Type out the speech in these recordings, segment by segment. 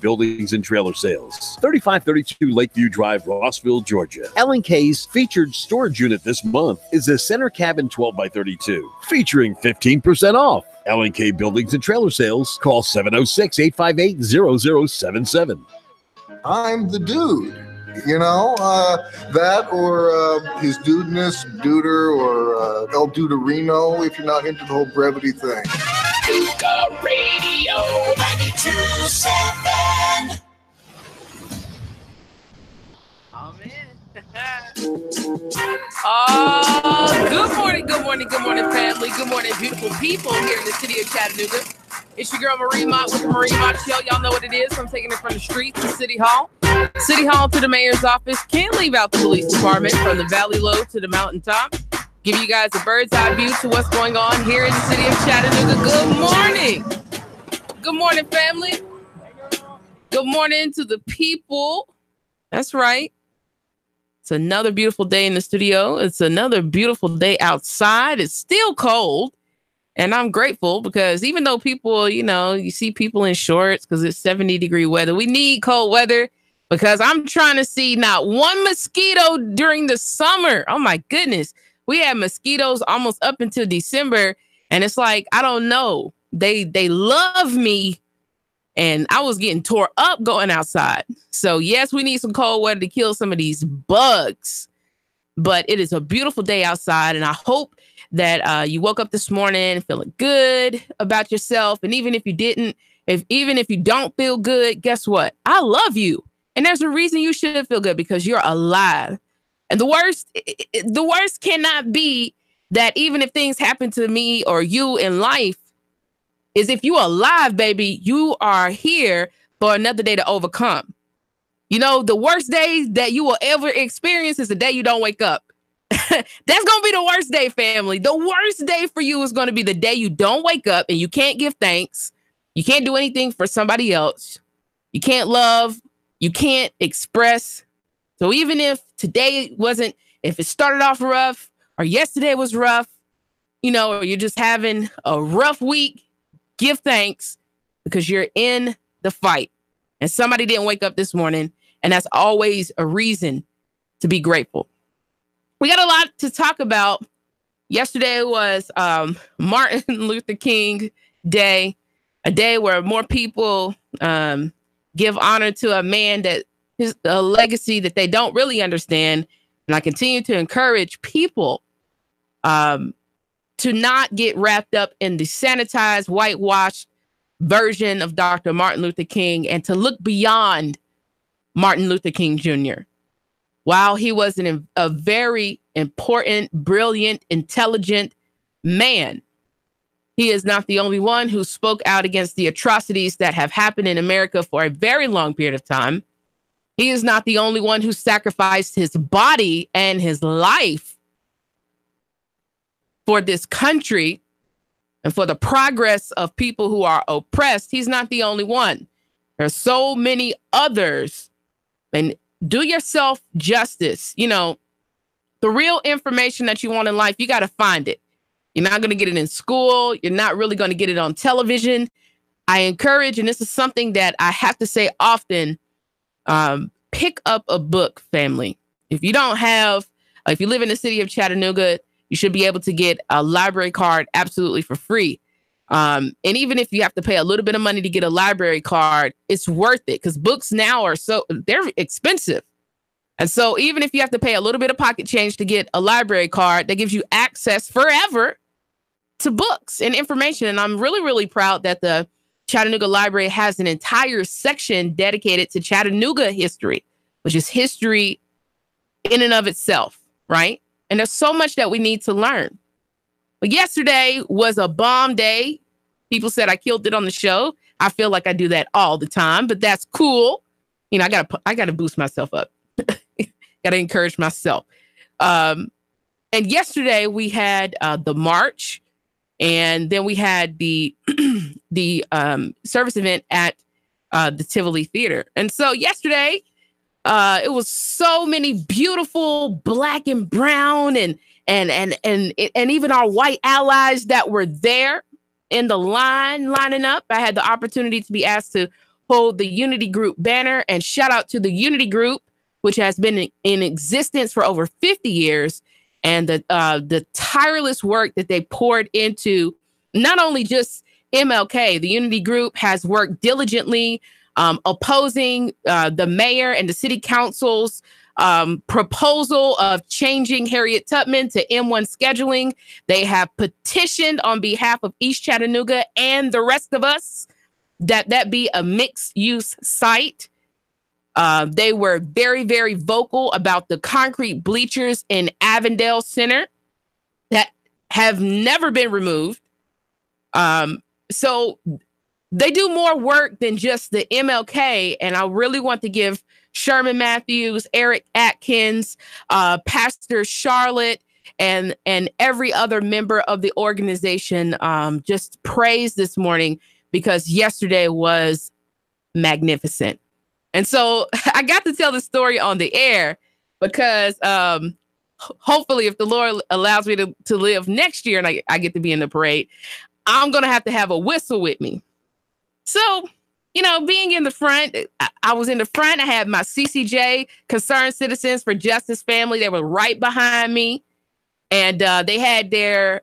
Buildings and Trailer Sales, 3532 Lakeview Drive, Rossville, Georgia. L&K's featured storage unit this month is a center cabin 12x32, featuring 15% off. L&K Buildings and Trailer Sales. Call 706-858-0077. I'm the dude. You know, that or his dudeness, duder, or El Duderino, if you're not into the whole brevity thing. Luca Radio 92.7. Oh, man. Oh, good morning, family. Good morning, beautiful people here in the city of Chattanooga. It's your girl, Marie Mott, with the Marie Mott Show. Y'all know what it is. I'm taking it from the streets to City Hall. City Hall to the mayor's office. Can't leave out the police department, from the valley low to the mountaintop. Give you guys a bird's eye view to what's going on here in the city of Chattanooga. Good morning. Good morning, family. Good morning to the people. That's right. It's another beautiful day in the studio. It's another beautiful day outside. It's still cold. And I'm grateful because even though people, you know, you see people in shorts because it's 70-degree weather, we need cold weather because I'm trying to see not one mosquito during the summer. Oh, my goodness. We had mosquitoes almost up until December. And it's like, I don't know. They love me. And I was getting tore up going outside. So, yes, we need some cold weather to kill some of these bugs. But it is a beautiful day outside. And I hope that you woke up this morning feeling good about yourself. And even if you didn't, even if you don't feel good, guess what? I love you. And there's a reason you should feel good, because you're alive. And the worst cannot be that even if things happen to me or you in life, is if you are alive, baby, you are here for another day to overcome. You know, the worst day that you will ever experience is the day you don't wake up. That's going to be the worst day, family. The worst day for you is going to be the day you don't wake up and you can't give thanks. You can't do anything for somebody else. You can't love. You can't express. So even if today wasn't, if it started off rough or yesterday was rough, you know, or you're just having a rough week, give thanks because you're in the fight. And somebody didn't wake up this morning. And that's always a reason to be grateful. We got a lot to talk about. Yesterday was Martin Luther King Day, a day where more people give honor to a man that is a legacy that they don't really understand. And I continue to encourage people to not get wrapped up in the sanitized, whitewashed version of Dr. Martin Luther King and to look beyond Martin Luther King Jr. While he was a very important, brilliant, intelligent man, he is not the only one who spoke out against the atrocities that have happened in America for a very long period of time. He is not the only one who sacrificed his body and his life for this country and for the progress of people who are oppressed. He's not the only one. There are so many others. And do yourself justice. You know, the real information that you want in life, you got to find it. You're not going to get it in school. You're not really going to get it on television. I encourage, and this is something that I have to say often, pick up a book, family. If you don't have, if you live in the city of Chattanooga, you should be able to get a library card absolutely for free. And even if you have to pay a little bit of money to get a library card, it's worth it because books now are they're expensive. And so even if you have to pay a little bit of pocket change to get a library card, that gives you access forever to books and information. And I'm really, really proud that the Chattanooga Library has an entire section dedicated to Chattanooga history, which is history in and of itself, right? And there's so much that we need to learn. But yesterday was a bomb day. People said I killed it on the show. I feel like I do that all the time, but that's cool. You know, I gotta boost myself up. Gotta encourage myself. And yesterday we had the march, and then we had the service event at the Tivoli Theater. And so yesterday, it was so many beautiful black and brown and even our white allies that were there in the lining up. I had the opportunity to be asked to hold the Unity Group banner, and shout out to the Unity Group, which has been in existence for over 50 years, and the tireless work that they poured into not only just MLK. The Unity Group has worked diligently opposing the mayor and the city council's proposal of changing Harriet Tubman to M1 scheduling. They have petitioned on behalf of East Chattanooga and the rest of us that be a mixed use site. They were very, very vocal about the concrete bleachers in Avondale Center that have never been removed. So they do more work than just the MLK. And I really want to give Sherman Matthews, Eric Atkins, Pastor Charlotte, and every other member of the organization just praise this morning, because yesterday was magnificent. And so I got to tell the story on the air because hopefully if the Lord allows me to live next year and I get to be in the parade, I'm going to have a whistle with me. So, being in the front, I was in the front. I had my CCJ, Concerned Citizens for Justice family. They were right behind me. And they had their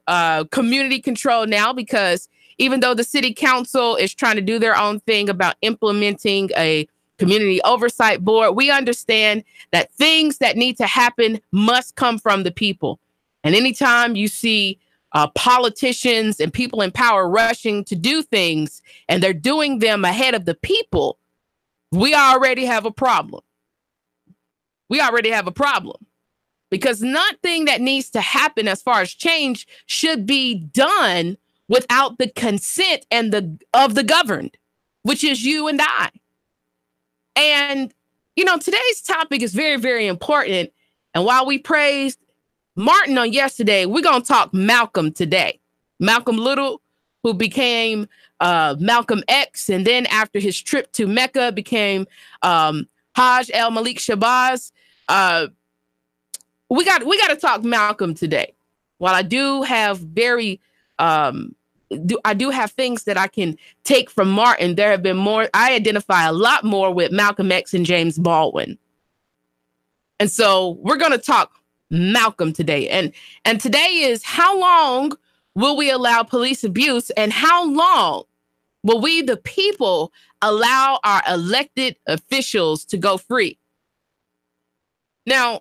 community control now, because even though the city council is trying to do their own thing about implementing a community oversight board, we understand that things that need to happen must come from the people. And anytime you see politicians and people in power rushing to do things and they're doing them ahead of the people, we already have a problem. Because nothing that needs to happen as far as change should be done without the consent of the governed, which is you and I. And, today's topic is very, very important. And while we praised Martin on yesterday, we're going to talk Malcolm today. Malcolm Little, who became Malcolm X, and then after his trip to Mecca became Hajj al-Malik Shabazz. We got to talk Malcolm today. While I do have I do have things that I can take from Martin, there have been more. I identify a lot more with Malcolm X and James Baldwin. And so we're going to talk Malcolm today. And today is, how long will we allow police abuse, and how long will we, the people, allow our elected officials to go free? Now,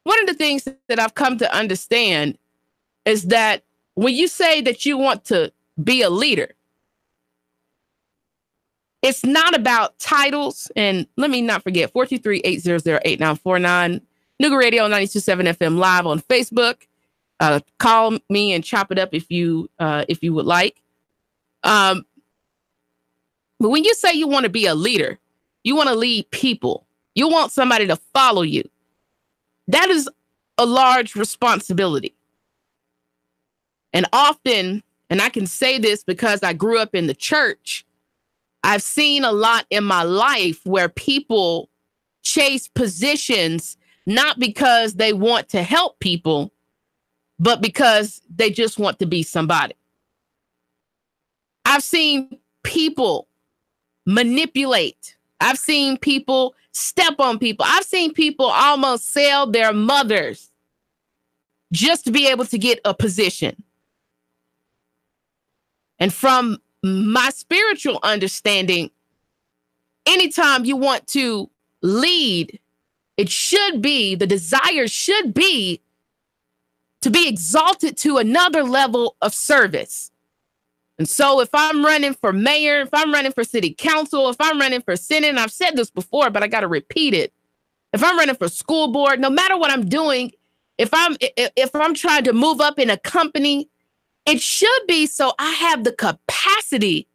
one of the things that I've come to understand is that when you say that you want to be a leader, it's not about titles. And let me not forget, 423-800-8949, Nougat Radio 92.7 FM live on Facebook. Call me and chop it up if you would like. But when you say you want to be a leader, you want to lead people, you want somebody to follow you, that is a large responsibility. And often, and I can say this because I grew up in the church, I've seen a lot in my life where people chase positions not because they want to help people, but because they just want to be somebody. I've seen people manipulate. I've seen people step on people. I've seen people almost sell their mothers just to be able to get a position. And from my spiritual understanding, anytime you want to lead, the desire should be to be exalted to another level of service. And so if I'm running for mayor, if I'm running for city council, if I'm running for Senate, and I've said this before, but I got to repeat it. If I'm running for school board, no matter what I'm doing, if I'm trying to move up in a company, it should be so I have the capacity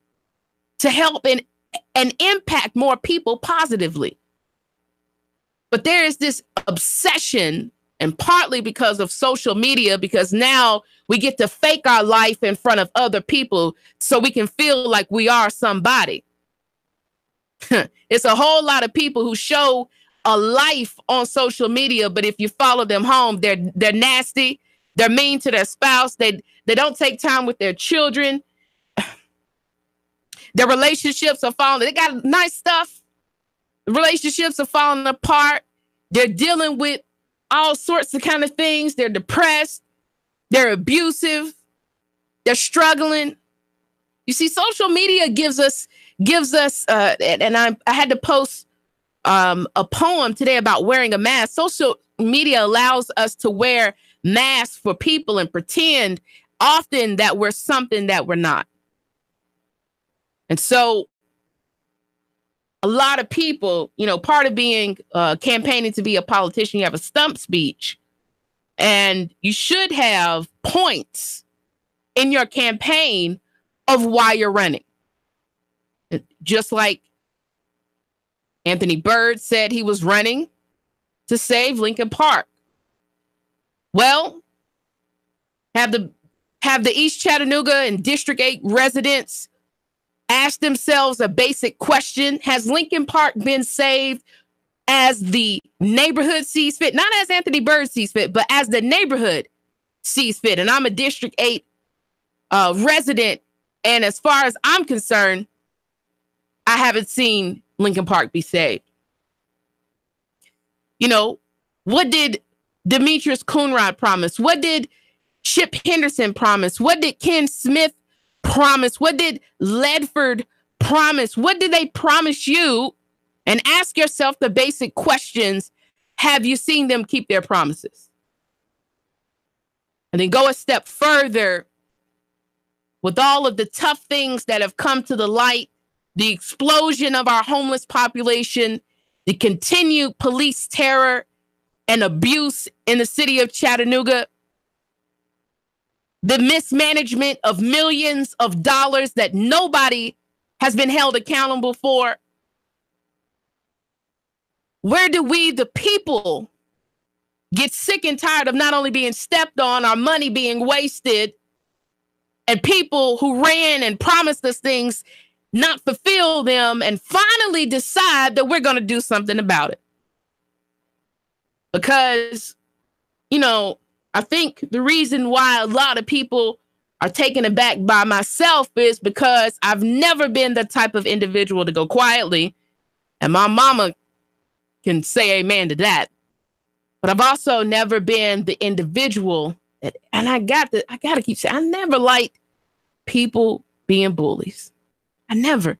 to help and impact more people positively. But there is this obsession, and partly because of social media, because now we get to fake our life in front of other people so we can feel like we are somebody. It's a whole lot of people who show a life on social media, but if you follow them home, they're nasty. They're mean to their spouse. They don't take time with their children. Their relationships are falling. They got nice stuff. Relationships are falling apart. They're dealing with all sorts of kind of things. They're depressed. They're abusive. They're struggling. You see, social media gives us, and I had to post a poem today about wearing a mask. Social media allows us to wear masks for people and pretend often that we're something that we're not. And so a lot of people, part of being campaigning to be a politician, you have a stump speech, and you should have points in your campaign of why you're running. Just like Anthony Byrd said he was running to save Lincoln Park. Well, have the East Chattanooga and District 8 residents ask themselves a basic question. Has Lincoln Park been saved as the neighborhood sees fit? Not as Anthony Byrd sees fit, but as the neighborhood sees fit. And I'm a District 8 resident. And as far as I'm concerned, I haven't seen Lincoln Park be saved. What did Demetrius Coonrod promise? What did Chip Henderson promise? What did Ken Smith promise? What did Ledford promise? What did they promise you? And ask yourself the basic questions. Have you seen them keep their promises? And then go a step further with all of the tough things that have come to the light, the explosion of our homeless population, the continued police terror and abuse in the city of Chattanooga, the mismanagement of millions of dollars that nobody has been held accountable for. Where do we, the people, get sick and tired of not only being stepped on, our money being wasted, and people who ran and promised us things not fulfill them, and finally decide that we're going to do something about it? Because, I think the reason why a lot of people are taken aback by myself is because I've never been the type of individual to go quietly. And my mama can say amen to that. But I've also never been the individual that, and I got to keep saying, I never liked people being bullies. I never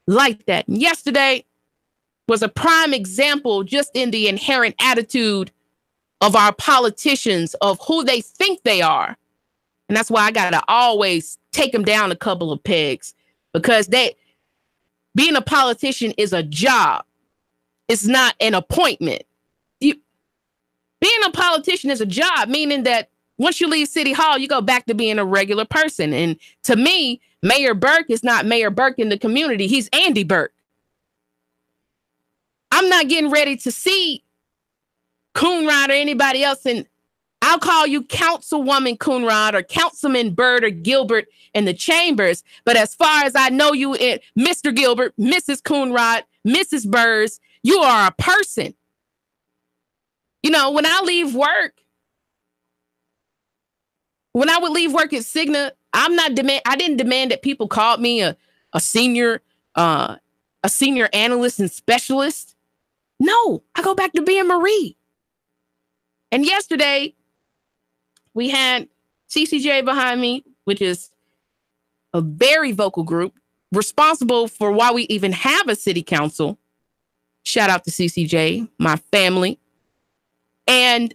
liked that. And yesterday was a prime example just in the inherent attitude of our politicians, of who they think they are. And that's why I got to always take them down a couple of pegs, because being a politician is a job. It's not an appointment. Being a politician is a job, meaning that once you leave City Hall, you go back to being a regular person. And to me, Mayor Burke is not Mayor Burke in the community. He's Andy Burke. I'm not getting ready to see Coonrod or anybody else, and I'll call you Councilwoman Coonrod or Councilman Byrd or Gilbert in the chambers. But as far as I know you, Mr. Gilbert, Mrs. Coonrod, Mrs. Byrd, you are a person. When I would leave work at Cigna, I didn't demand that people called me a senior analyst and specialist. No, I go back to being Marie. And yesterday, we had CCJ behind me, which is a very vocal group responsible for why we even have a city council. Shout out to CCJ, my family. And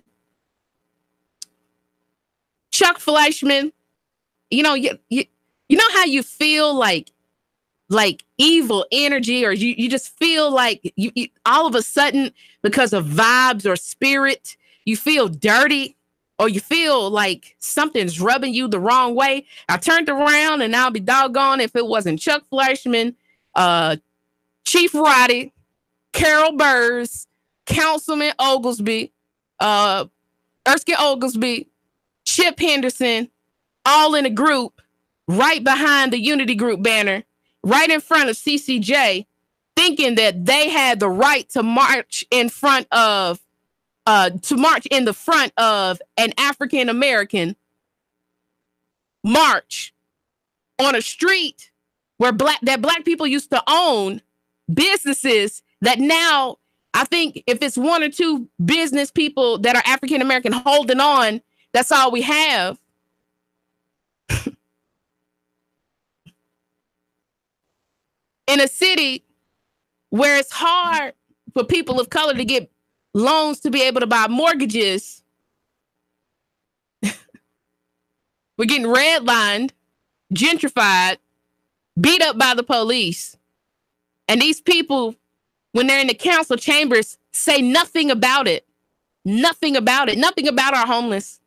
Chuck Fleischman, you know how you feel like evil energy, or you just feel like you all of a sudden, because of vibes or spirit, you feel dirty, or you feel like something's rubbing you the wrong way. I turned around, and I'll be doggone if it wasn't Chuck Fleischman, Chief Roddy, Carol Burrs, Councilman Oglesby, Erskine Oglesby, Chip Henderson, all in a group right behind the Unity Group banner, right in front of CCJ, thinking that they had the right to march in the front of an African-American march on a street where black people used to own businesses that now I think if it's one or two business people that are African American holding on, that's all we have. In a city where it's hard for people of color to get loans to be able to buy mortgages, we're getting redlined, gentrified, beat up by the police. And these people, when they're in the council chambers, say nothing about it. Nothing about it. Nothing about our homeless.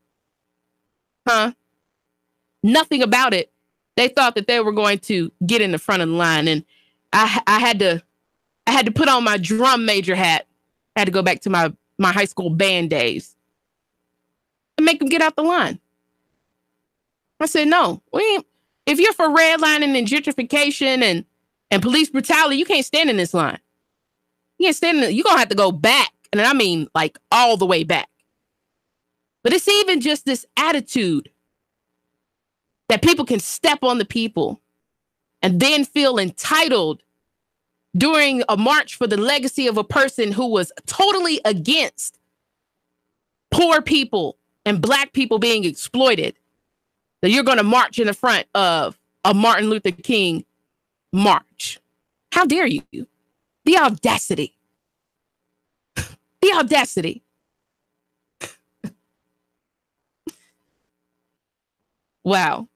Nothing about it. They thought that they were going to get in the front of the line. And I had to put on my drum major hat. I had to go back to my high school band days and make them get out the line. I said, no, if you're for redlining and gentrification and police brutality, you can't stand in this line. You can't stand in it. You're going to have to go back. And I mean, like all the way back. But it's even just this attitude that people can step on the people and then feel entitled during a march for the legacy of a person who was totally against poor people and black people being exploited, that you're going to march in the front of a Martin Luther King march. How dare you? The audacity. The audacity. Wow.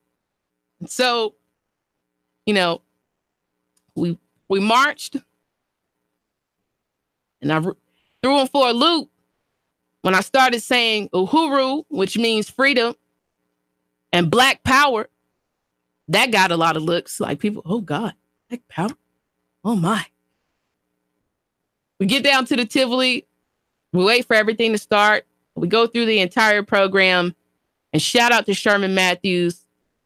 So, we marched, and I threw them for a loop when I started saying Uhuru, which means freedom, and Black Power. That got a lot of looks, like people, oh God, Black Power, oh my. We get down to the Tivoli, we wait for everything to start, we go through the entire program, and shout out to Sherman Matthews,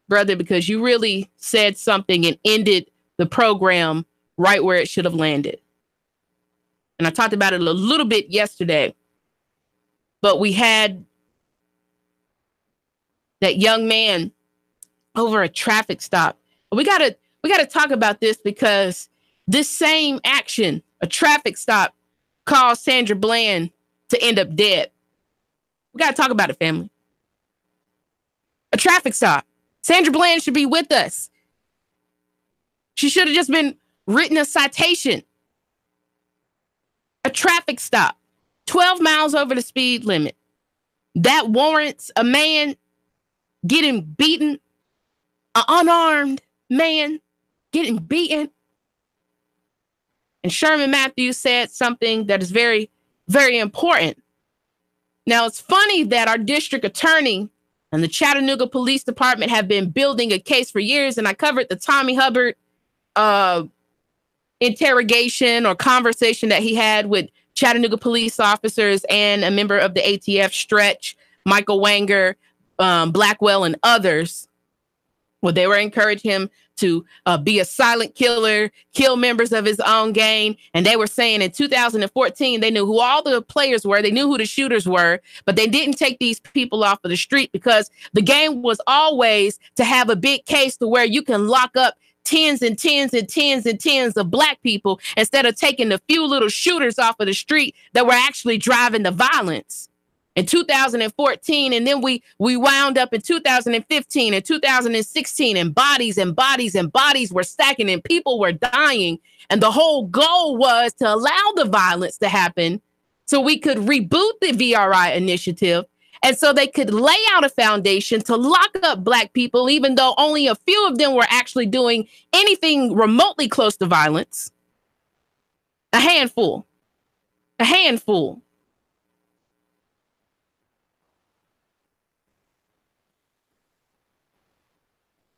brother, because you really said something and ended the program right where it should have landed. And I talked about it a little bit yesterday, but we had that young man over a traffic stop. We gotta talk about this because this same action, a traffic stop, caused Sandra Bland to end up dead. We gotta talk about it, family. A traffic stop. Sandra Bland should be with us. She should have just been written a citation. A traffic stop. 12 miles over the speed limit. That warrants a man getting beaten. An unarmed man getting beaten. And Sherman Matthews said something that is very, very important. Now, it's funny that our district attorney and the Chattanooga Police Department have been building a case for years. And I covered the Tommy Hubbard interrogation or conversation that he had with Chattanooga police officers and a member of the ATF, Stretch, Michael Wanger, Blackwell, and others, where they were encouraging him to be a silent killer, kill members of his own gang. And they were saying in 2014, they knew who all the players were. They knew who the shooters were, but they didn't take these people off of the street because the game was always to have a big case to where you can lock up tens and tens and tens and tens of black people instead of taking the few little shooters off of the street that were actually driving the violence. In 2014, and then we wound up in 2015 and 2016, and bodies were stacking and people were dying. And the whole goal was to allow the violence to happen so we could reboot the VRI initiative. And so they could lay out a foundation to lock up black people, even though only a few of them were actually doing anything remotely close to violence. A handful.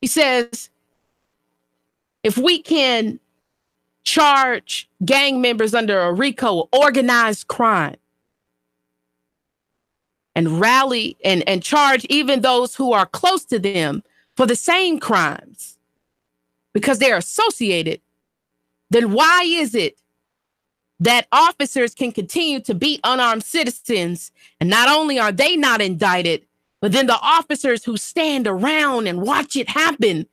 He says, if we can charge gang members under a RICO, organized crime, and rally and charge even those who are close to them for the same crimes because they're associated, then why is it that officers can continue to beat unarmed citizens? And not only are they not indicted, but then the officers who stand around and watch it happen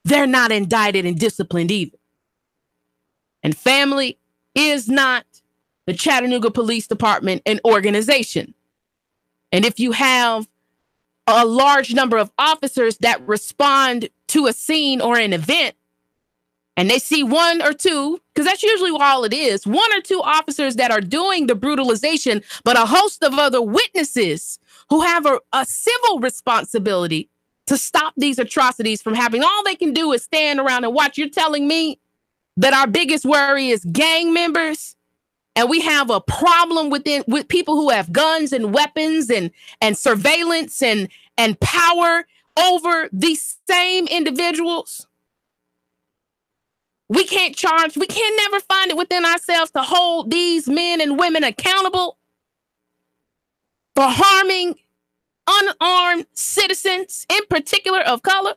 they're not indicted and disciplined either. And family is not the Chattanooga Police Department an organization. And if you have a large number of officers that respond to a scene or an event, and they see one or two, because that's usually all it is, one or two officers that are doing the brutalization, but a host of other witnesses who have a civil responsibility to stop these atrocities from happening. All they can do is stand around and watch. You're telling me that our biggest worry is gang members, and we have a problem with people who have guns and weapons and surveillance and power over these same individuals? We can't never find it within ourselves to hold these men and women accountable for harming unarmed citizens, in particular of color.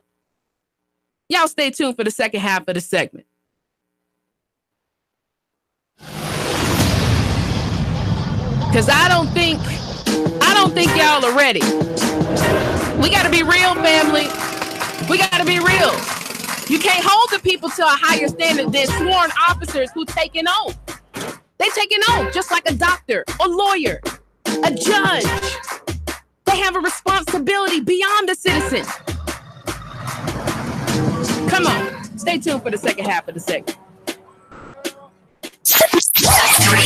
Y'all stay tuned for the second half of the segment. Because I don't think y'all are ready. We got to be real, family. We got to be real. You can't hold the people to a higher standard than sworn officers who take an oath. They take an oath just like a doctor, a lawyer, a judge. They have a responsibility beyond the citizen. Come on, stay tuned for the second half of the segment. 3, 2,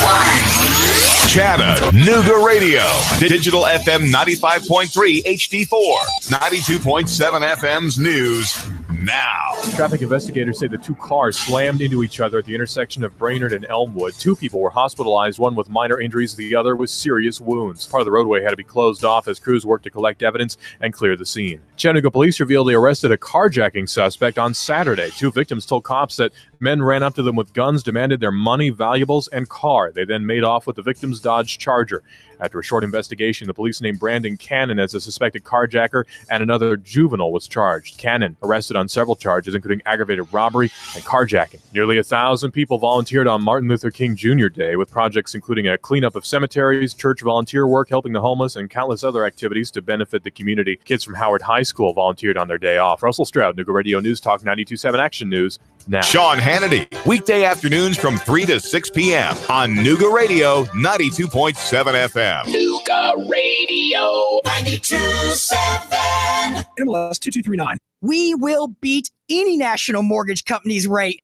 1. Chattanooga Radio. Digital FM 95.3 HD4. 92.7 FM's news now. Traffic investigators say the two cars slammed into each other at the intersection of Brainerd and Elmwood. Two people were hospitalized, one with minor injuries, the other with serious wounds. Part of the roadway had to be closed off as crews worked to collect evidence and clear the scene. Chattanooga police revealed they arrested a carjacking suspect on Saturday. Two victims told cops that men ran up to them with guns, demanded their money, valuables, and car. They then made off with the victim's Dodge Charger. After a short investigation, the police named Brandon Cannon as a suspected carjacker, and another juvenile was charged. Cannon arrested on several charges, including aggravated robbery and carjacking. Nearly 1,000 people volunteered on Martin Luther King Jr. Day, with projects including a cleanup of cemeteries, church volunteer work, helping the homeless, and countless other activities to benefit the community. Kids from Howard High School volunteered on their day off. Russell Stroud, Nooga Radio News Talk 92.7 Action News now. Sean Hannity, weekday afternoons from 3 to 6 p.m. on Nooga Radio 92.7 FM. Nooga Radio 92.7. MLS 2239. We will beat any national mortgage company's rate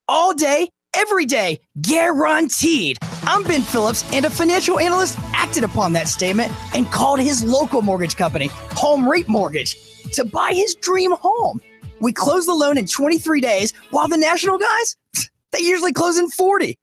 all day, every day, guaranteed. I'm Ben Phillips, and a financial analyst acted upon that statement and called his local mortgage company, Home Rate Mortgage, to buy his dream home. We close the loan in 23 days, while the national guys, they usually close in 40.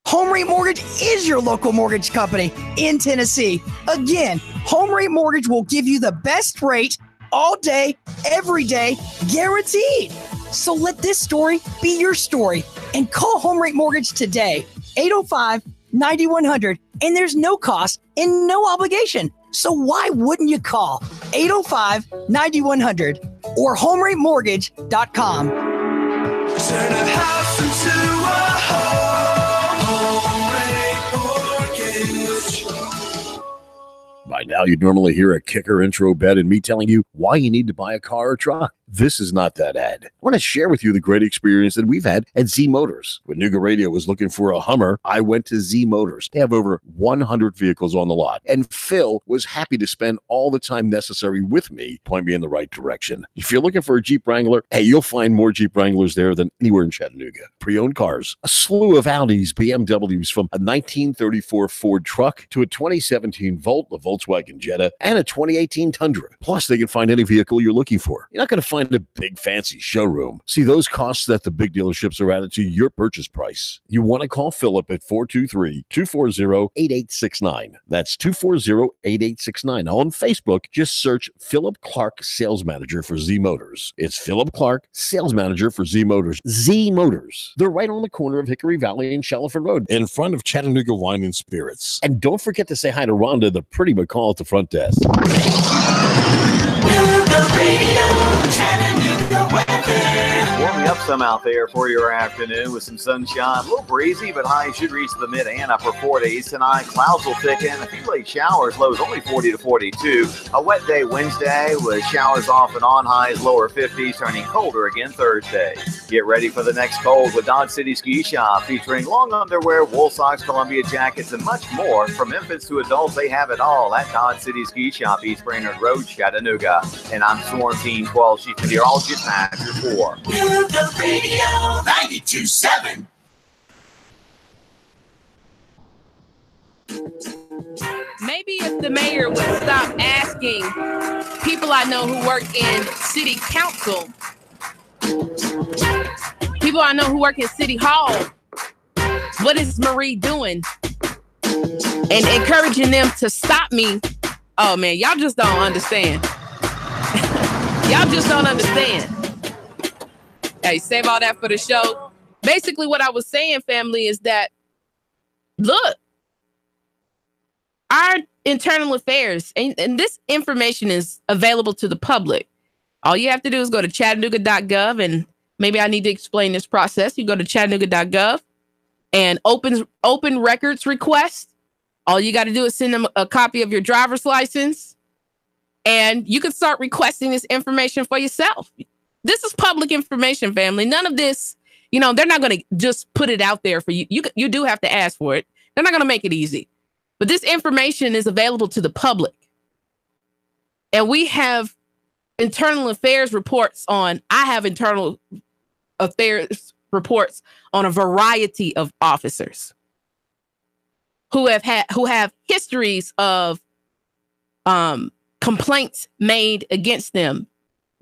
Home Rate Mortgage is your local mortgage company in Tennessee. Again, Home Rate Mortgage will give you the best rate all day, every day, guaranteed. So let this story be your story and call Home Rate Mortgage today, 805-9100, and there's no cost and no obligation. So why wouldn't you call 805-9100 or HomeRateMortgage.com? Turn a house into a home rate mortgage. By now, you'd normally hear a kicker intro bed and me telling you why you need to buy a car or truck. This is not that ad. I want to share with you the great experience that we've had at Z Motors. When Nooga Radio was looking for a Hummer, I went to Z Motors. They have over 100 vehicles on the lot, and Phil was happy to spend all the time necessary with me, point me in the right direction. If you're looking for a Jeep Wrangler, hey, you'll find more Jeep Wranglers there than anywhere in Chattanooga. Pre-owned cars, a slew of Audis, BMWs, from a 1934 Ford truck to a 2017 Volt, a Volkswagen Jetta, and a 2018 Tundra. Plus, they can find any vehicle you're looking for. You're not going to find a big fancy showroom. See, those costs that the big dealerships are added to your purchase price. You want to call Philip at 423-240-8869. That's 240-8869. On Facebook, just search Philip Clark Sales Manager for Z Motors. It's Philip Clark, Sales Manager for Z Motors. Z Motors. They're right on the corner of Hickory Valley and Shaliford Road, in front of Chattanooga Wine and Spirits. And don't forget to say hi to Rhonda, the pretty McCall at the front desk. Nooga Radio, Chattanooga weather. Warming up some out there for your afternoon with some sunshine. A little breezy, but highs should reach the mid and upper 40s tonight. Clouds will thicken. A few late showers. Lows only 40 to 42. A wet day Wednesday with showers off and on. Highs lower 50s, turning colder again Thursday. Get ready for the next cold with Dodge City Ski Shop, featuring long underwear, wool socks, Columbia jackets, and much more. From infants to adults, they have it all at Dodge City Ski Shop, East Brainerd Road, Chattanooga. And I'm Swarm Team 12, Chief Meteorologist Matt Four. Nooga Radio 92.7. Maybe if the mayor would stop asking people I know who work in city council, people I know who work in city hall, what is Marie doing? And encouraging them to stop me. Oh man, y'all just don't understand. Y'all just don't understand. Hey, save all that for the show. Basically, what I was saying, family, is that, look, our internal affairs, and this information is available to the public. All you have to do is go to chattanooga.gov, and maybe I need to explain this process. You go to chattanooga.gov and open records request. All you got to do is send them a copy of your driver's license, and you can start requesting this information for yourself. This is public information, family. None of this, they're not going to just put it out there for you. You do have to ask for it. They're not going to make it easy. But this information is available to the public. And we have internal affairs reports I have internal affairs reports on a variety of officers who have histories of complaints made against them,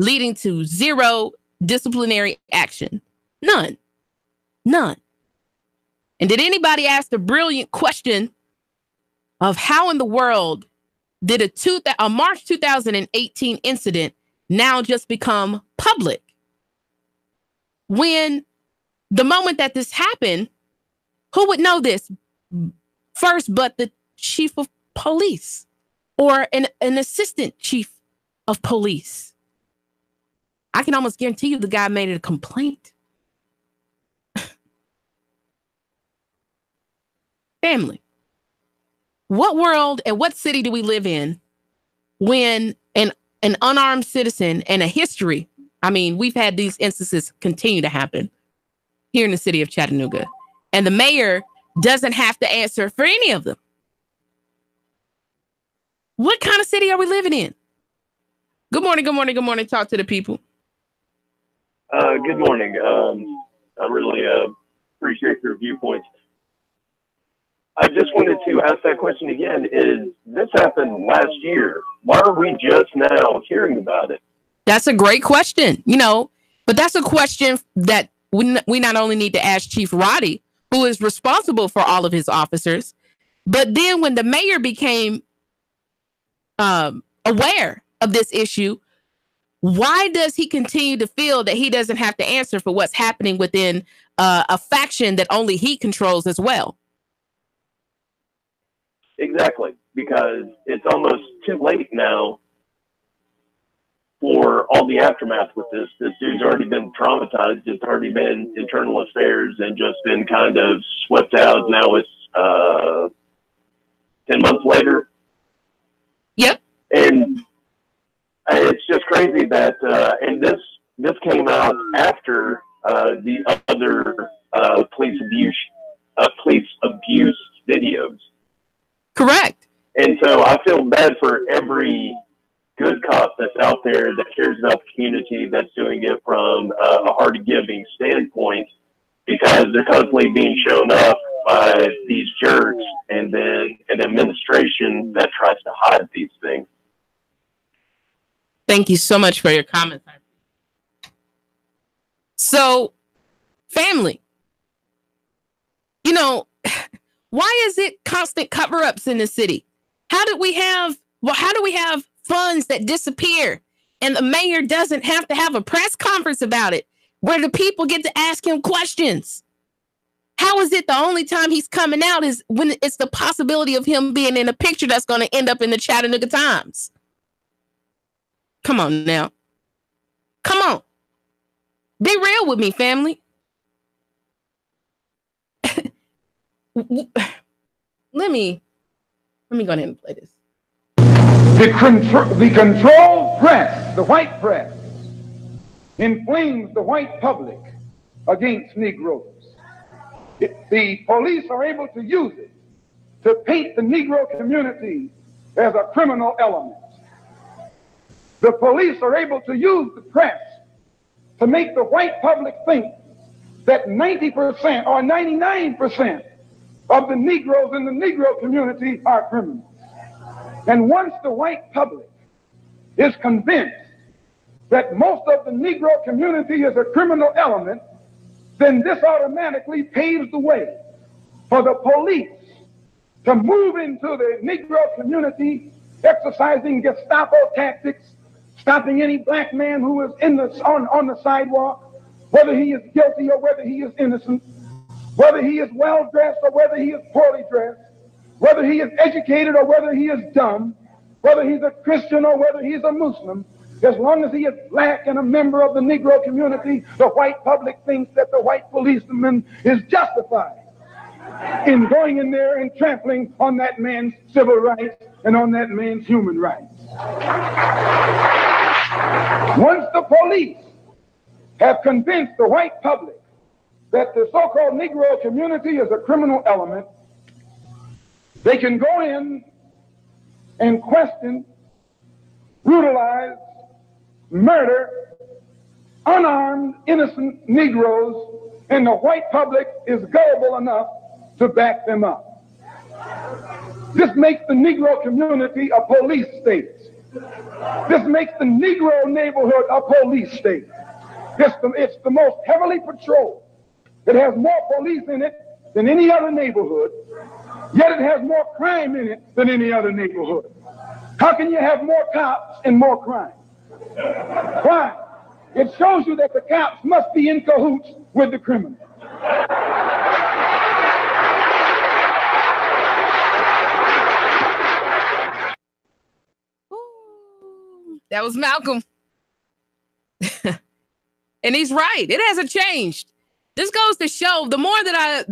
leading to zero disciplinary action. None. And did anybody ask the brilliant question of how in the world did a March 2018 incident now just become public? When the moment that this happened, who would know this first but the chief of police or an assistant chief of police? I can almost guarantee you the guy made it a complaint. Family. What world and what city do we live in when an unarmed citizen and a history, we've had these instances continue to happen here in the city of Chattanooga, and the mayor doesn't have to answer for any of them? What kind of city are we living in? Good morning. Talk to the people. Good morning. I really appreciate your viewpoints. I just wanted to ask that question again. This happened last year? Why are we just now hearing about it? That's a great question, but that's a question that we not only need to ask Chief Roddy, who is responsible for all of his officers, but then when the mayor became aware of this issue, why does he continue to feel that he doesn't have to answer for what's happening within a faction that only he controls as well? Exactly, because it's almost too late now for all the aftermath with this. This dude's already been traumatized. It's already been internal affairs and just been kind of swept out. Now it's 10 months later. Yep. And it's just crazy that, and this came out after the other police abuse videos. Correct. And so I feel bad for every good cop that's out there that cares about the community, that's doing it from a heart-giving standpoint, because they're constantly being shown up by these jerks and then an administration that tries to hide these things. Thank you so much for your comments. So, family, why is it constant cover-ups in the city? How do we have funds that disappear and the mayor doesn't have to have a press conference about it where the people get to ask him questions? How is it the only time he's coming out is when it's the possibility of him being in a picture that's going to end up in the Chattanooga Times? Come on now. Come on. Be real with me, family. Let me go ahead and play this. The controlled press, the white press, inflames the white public against Negroes. The police are able to use it to paint the Negro community as a criminal element. The police are able to use the press to make the white public think that 90% or 99% of the Negroes in the Negro community are criminals. And once the white public is convinced that most of the Negro community is a criminal element, then this automatically paves the way for the police to move into the Negro community, exercising Gestapo tactics, stopping any black man who is on the sidewalk, whether he is guilty or whether he is innocent, whether he is well dressed or whether he is poorly dressed, whether he is educated or whether he is dumb, whether he's a Christian or whether he's a Muslim. As long as he is black and a member of the Negro community, the white public thinks that the white policeman is justified in going in there and trampling on that man's civil rights and on that man's human rights. Once the police have convinced the white public that the so-called Negro community is a criminal element, they can go in and question, brutalize, murder unarmed, innocent Negroes, and the white public is gullible enough to back them up. This makes the Negro community a police state. This makes the Negro neighborhood a police state. It's the most heavily patrolled. It has more police in it than any other neighborhood, yet it has more crime in it than any other neighborhood. How can you have more cops and more crime? Why? It shows you that the cops must be in cahoots with the criminals. That was Malcolm. And he's right. It hasn't changed. This goes to show the more that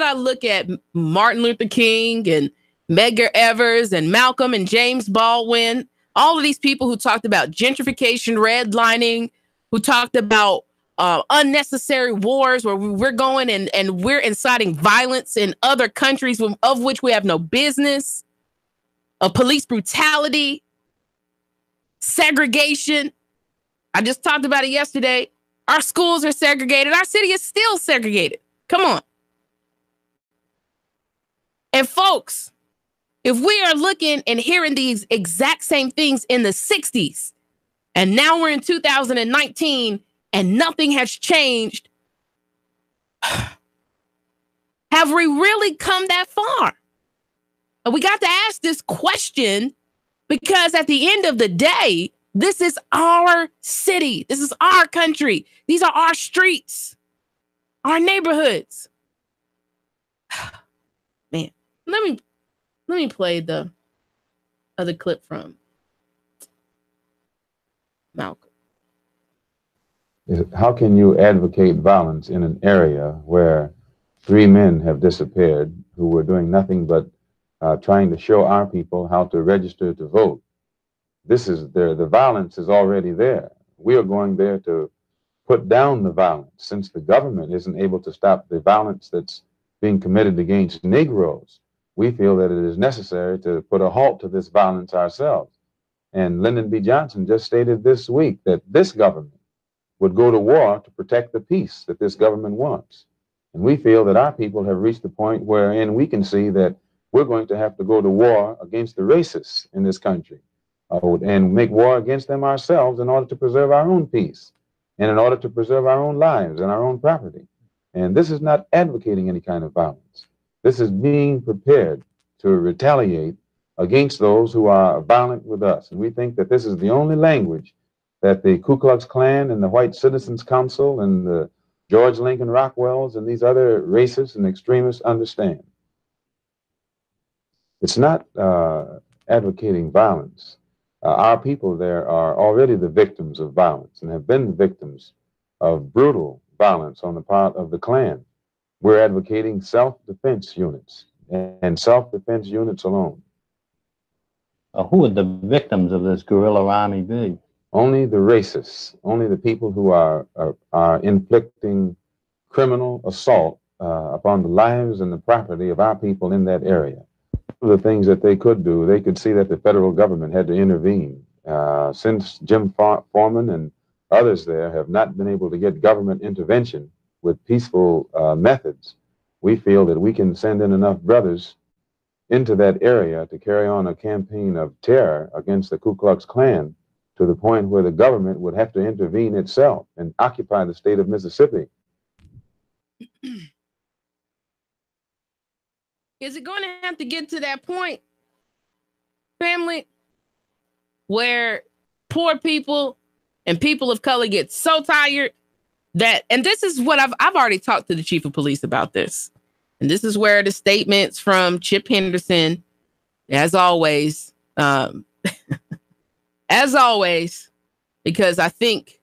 I look at Martin Luther King and Medgar Evers and Malcolm and James Baldwin, all of these people who talked about gentrification, redlining, who talked about unnecessary wars where we're going and we're inciting violence in other countries of which we have no business, police brutality, segregation. I just talked about it yesterday. Our schools are segregated. Our city is still segregated. Come on. And folks, if we are looking and hearing these exact same things in the 60s, and now we're in 2019 and nothing has changed, have we really come that far? And we got to ask this question because at the end of the day, this is our city. This is our country. These are our streets, our neighborhoods. Man, let me play the other clip from Malcolm. How can you advocate violence in an area where 3 men have disappeared who were doing nothing but trying to show our people how to register to vote? This is the violence is already there. We are going there to put down the violence. Since the government isn't able to stop the violence that's being committed against Negroes, we feel that it is necessary to put a halt to this violence ourselves. And Lyndon B. Johnson just stated this week that this government would go to war to protect the peace that this government wants. And we feel that our people have reached the point wherein we can see that we're going to have to go to war against the racists in this country. And make war against them ourselves in order to preserve our own peace and in order to preserve our own lives and our own property. And this is not advocating any kind of violence. This is being prepared to retaliate against those who are violent with us. And we think that this is the only language that the Ku Klux Klan and the White Citizens Council and the George Lincoln Rockwells and these other racists and extremists understand. It's not advocating violence. Our people there are already the victims of violence and have been the victims of brutal violence on the part of the Klan. We're advocating self-defense units and self-defense units alone. Who would the victims of this guerrilla army be? Only the racists, only the people who are inflicting criminal assault upon the lives and the property of our people in that area. One of the things that they could do, they could see that the federal government had to intervene. Since Jim Foreman and others there have not been able to get government intervention with peaceful methods, we feel that we can send in enough brothers into that area to carry on a campaign of terror against the Ku Klux Klan to the point where the government would have to intervene itself and occupy the state of Mississippi. Is it going to have to get to that point, family, where poor people and people of color get so tired that, and this is what I've already talked to the chief of police about this, and this is where the statements from Chip Henderson, as always, as always, because I think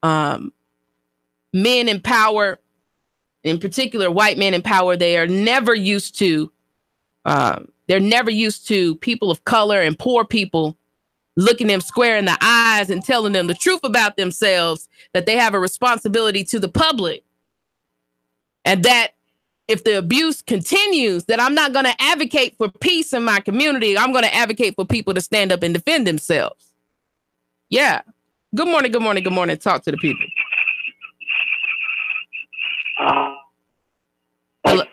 men in power, in particular white men in power, they are never used to, they're never used to people of color and poor people looking them square in the eyes and telling them the truth about themselves, that they have a responsibility to the public. And that if the abuse continues, that I'm not going to advocate for peace in my community. I'm going to advocate for people to stand up and defend themselves. Yeah. Good morning, good morning, good morning. Talk to the people. Hello?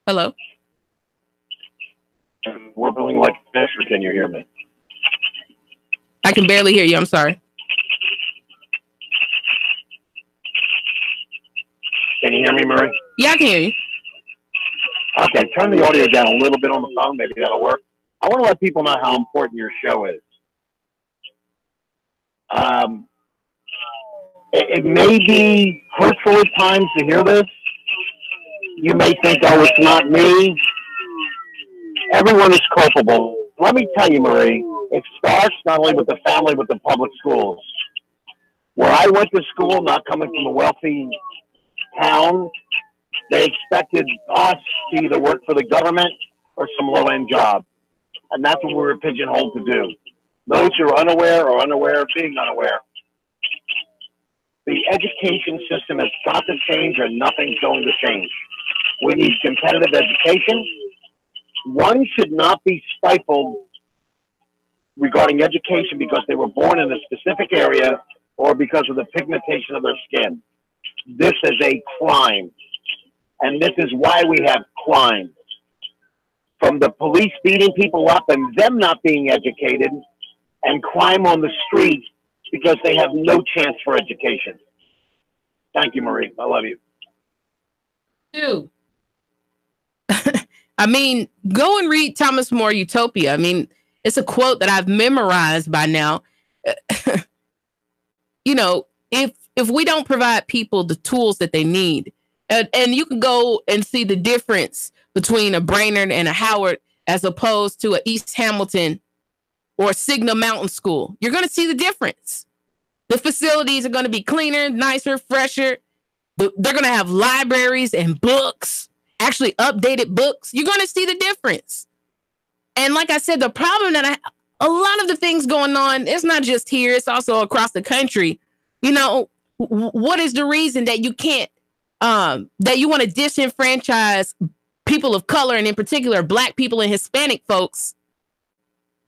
Hello? We're feeling like fish, or can you hear me? I can barely hear you. I'm sorry. Can you hear me, Marie? Yeah, I can hear you. Okay, turn the audio down a little bit on the phone. Maybe that'll work. I want to let people know how important your show is. It may be hurtful at times to hear this. You may think, oh, it's not me. Everyone is culpable. Let me tell you, Marie, it starts not only with the family, but the public schools. Where I went to school, not coming from a wealthy town, they expected us to either work for the government or some low-end job. And that's what we were pigeonholed to do. Those who are unaware or unaware of being unaware. The education system has got to change or nothing's going to change. We need competitive education. One should not be stifled regarding education because they were born in a specific area or because of the pigmentation of their skin. This is a crime. And this is why we have crime. From the police beating people up and them not being educated, and crime on the street because they have no chance for education. Thank you, Marie. I love you. Dude. I mean, go and read Thomas More Utopia. I mean, it's a quote that I've memorized by now. You know, if we don't provide people the tools that they need, and you can go and see the difference between a Brainerd and a Howard as opposed to a East Hamilton or Signal Mountain School. You're going to see the difference. The facilities are going to be cleaner, nicer, fresher. They're going to have libraries and books, actually updated books. You're going to see the difference. And like I said, the problem that a lot of the things going on, it's not just here, it's also across the country. You know, what is the reason that you can't, that you want to disenfranchise people of color, and in particular, Black people and Hispanic folks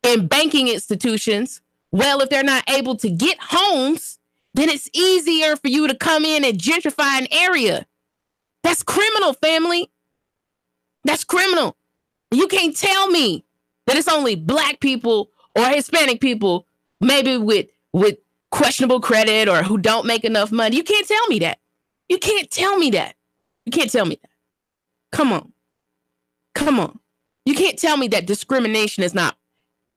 in banking institutions? Well, if they're not able to get homes, then it's easier for you to come in and gentrify an area. That's criminal, family. That's criminal. You can't tell me that it's only Black people or Hispanic people, maybe with questionable credit or who don't make enough money. You can't tell me that. You can't tell me that. You can't tell me that. Come on. Come on. You can't tell me that discrimination is not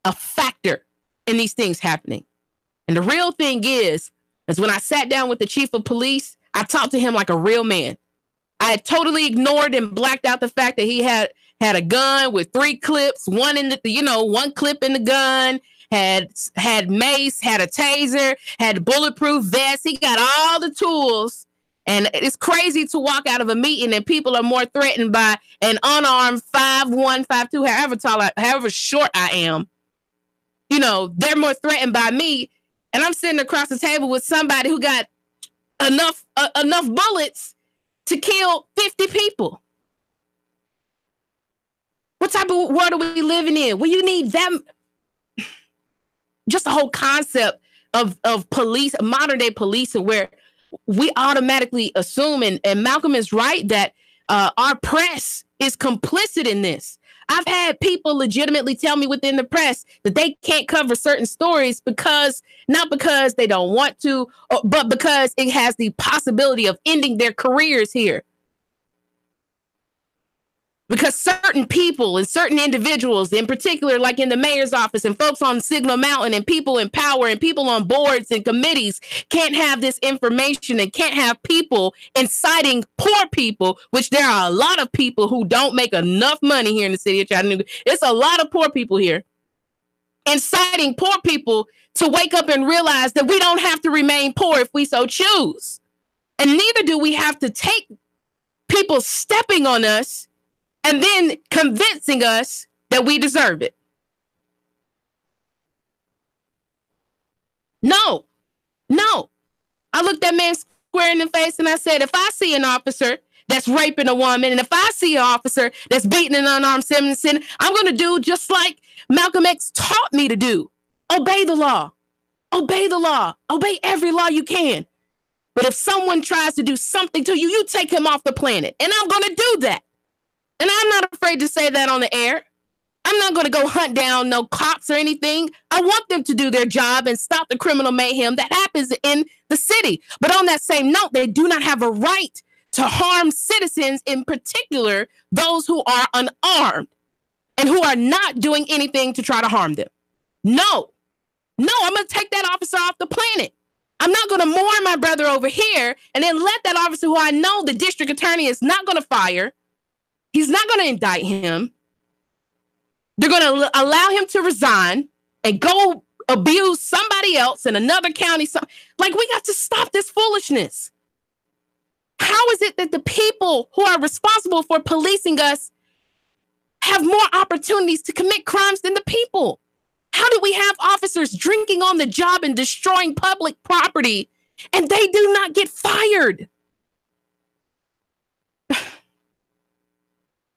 a factor in these things happening. And the real thing is when I sat down with the chief of police, I talked to him like a real man. I had totally ignored and blacked out the fact that he had a gun with 3 clips, one clip in the gun, had mace, had a taser, had bulletproof vest. He got all the tools. And it's crazy to walk out of a meeting and people are more threatened by an unarmed 5'1", 5'2", however tall, however short I am. You know, they're more threatened by me. And I'm sitting across the table with somebody who got enough bullets to kill 50 people. What type of world are we living in? Well, you need them. Just the whole concept of police, modern day policing, where we automatically assume, and Malcolm is right, that our press is complicit in this. I've had people legitimately tell me within the press that they can't cover certain stories not because they don't want to, but because it has the possibility of ending their careers here. Because certain people and certain individuals, in particular, like in the mayor's office and folks on Signal Mountain and people in power and people on boards and committees can't have this information and can't have people inciting poor people, which there are a lot of people who don't make enough money here in the city of Chattanooga. It's a lot of poor people here inciting poor people to wake up and realize that we don't have to remain poor if we so choose. And neither do we have to take people stepping on us and then convincing us that we deserve it. No. I looked that man square in the face and I said, if I see an officer that's raping a woman, and if I see an officer that's beating an unarmed citizen, I'm going to do just like Malcolm X taught me to do. Obey the law. Obey the law. Obey every law you can. But if someone tries to do something to you, you take him off the planet. And I'm going to do that. And I'm not afraid to say that on the air. I'm not going to go hunt down no cops or anything. I want them to do their job and stop the criminal mayhem that happens in the city. But on that same note, they do not have a right to harm citizens, in particular, those who are unarmed and who are not doing anything to try to harm them. No, I'm going to take that officer off the planet. I'm not going to mourn my brother over here and then let that officer who I know the district attorney is not going to fire. He's not going to indict him. They're going to allow him to resign and go abuse somebody else in another county. Like, we got to stop this foolishness. How is it that the people who are responsible for policing us have more opportunities to commit crimes than the people? How do we have officers drinking on the job and destroying public property and they do not get fired?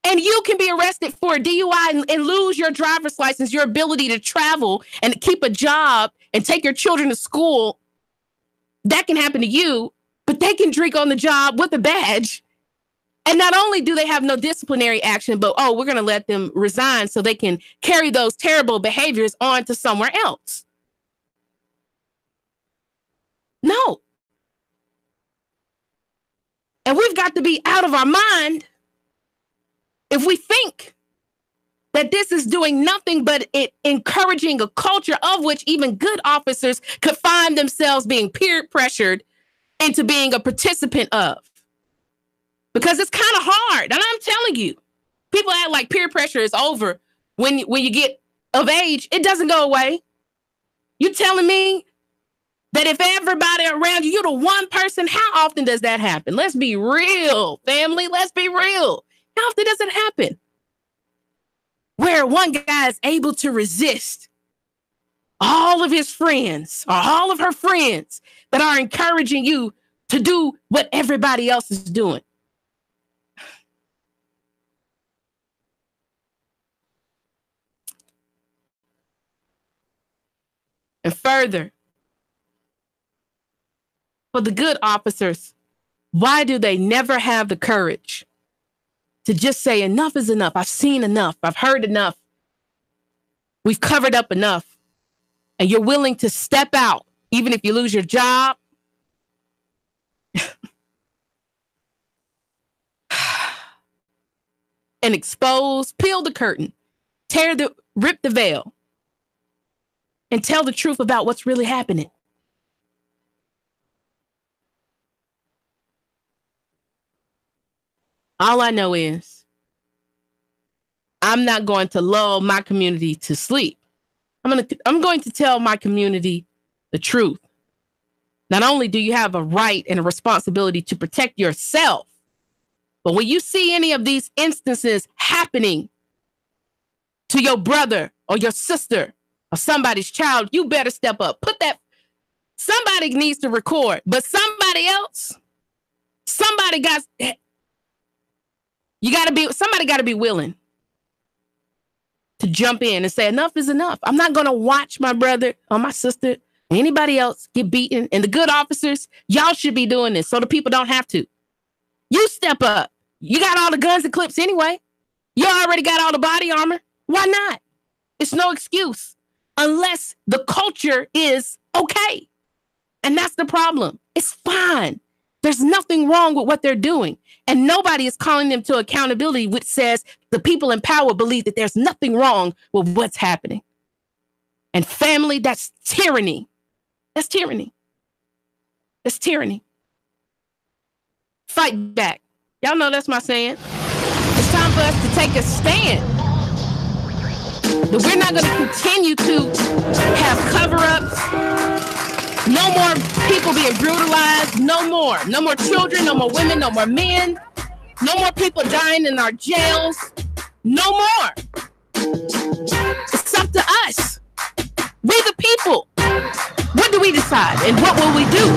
And you can be arrested for a DUI and lose your driver's license, your ability to travel and keep a job and take your children to school. That can happen to you, but they can drink on the job with a badge. And not only do they have no disciplinary action, but, we're going to let them resign so they can carry those terrible behaviors on to somewhere else. No. And we've got to be out of our mind if we think that this is doing nothing but encouraging a culture of which even good officers could find themselves being peer pressured into being a participant of. Because it's kind of hard. And I'm telling you, people act like peer pressure is over when you get of age. It doesn't go away. You telling me that if everybody around you, you're the one person, how often does that happen? Let's be real, family. Let's be real. How often does it happen? Where one guy is able to resist all of his friends or all of her friends that are encouraging you to do what everybody else is doing. And further, for the good officers, why do they never have the courage to just say enough is enough? I've seen enough. I've heard enough. We've covered up enough. And you're willing to step out, even if you lose your job. And expose, peel the curtain, rip the veil, and tell the truth about what's really happening. All I know is I'm not going to lull my community to sleep. I'm going to tell my community the truth. Not only do you have a right and a responsibility to protect yourself, but when you see any of these instances happening to your brother or your sister or somebody's child, you better step up. Somebody needs to record, but somebody got to be willing to jump in and say enough is enough. I'm not going to watch my brother or my sister, anybody else get beaten. And the good officers, y'all should be doing this so the people don't have to. You step up. You got all the guns and clips anyway. You already got all the body armor. Why not? It's no excuse unless the culture is okay. And that's the problem. It's fine. There's nothing wrong with what they're doing. And nobody is calling them to accountability, which says the people in power believe that there's nothing wrong with what's happening. And family, that's tyranny. That's tyranny. That's tyranny. Fight back. Y'all know that's my saying. It's time for us to take a stand. But we're not going to continue to have cover-ups. No more people being brutalized. No more. No more children. No more women. No more men. No more people dying in our jails. No more. It's up to us. We the people. What do we decide? And what will we do?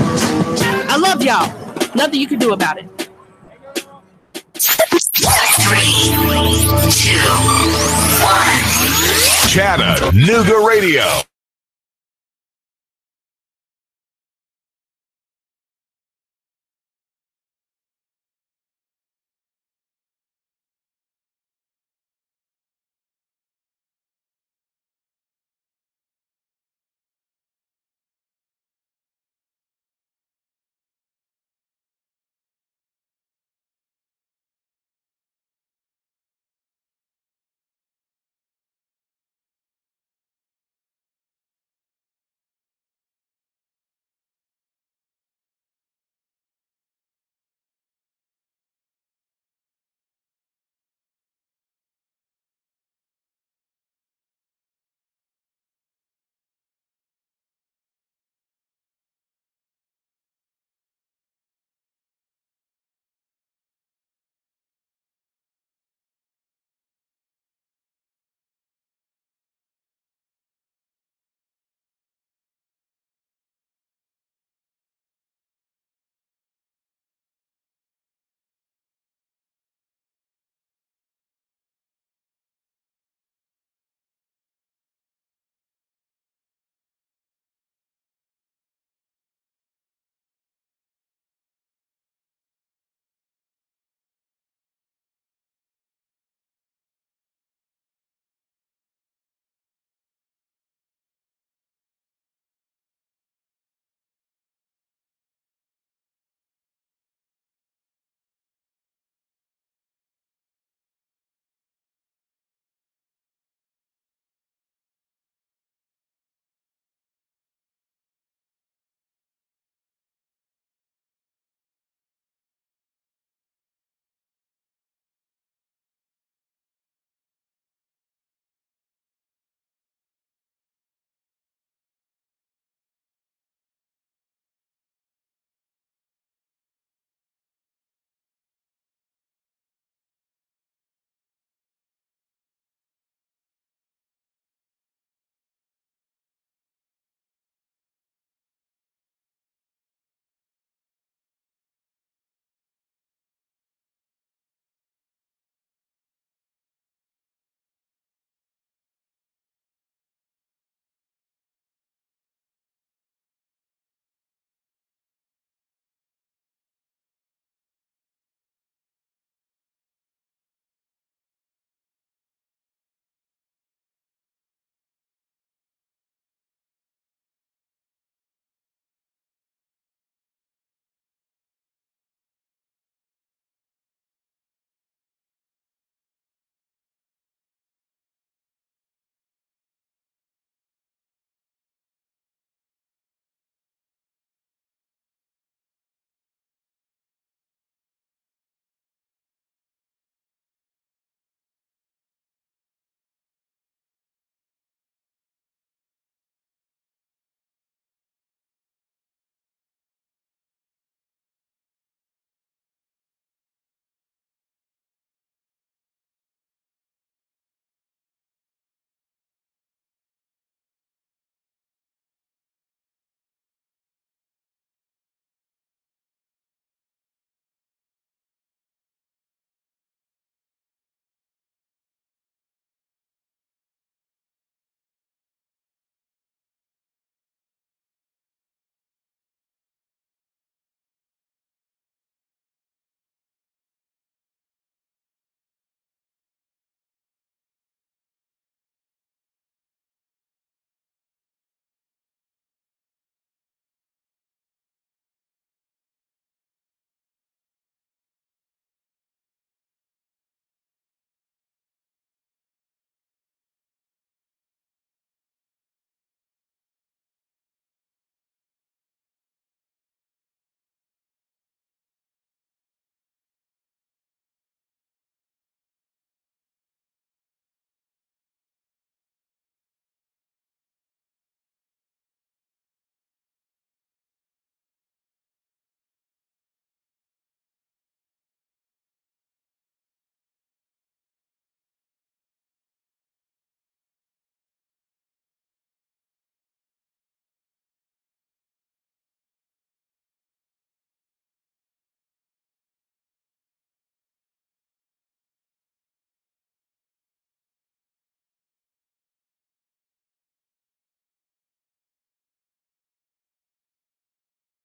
I love y'all. Nothing you can do about it. 3, 2, 1. Chattanooga Radio.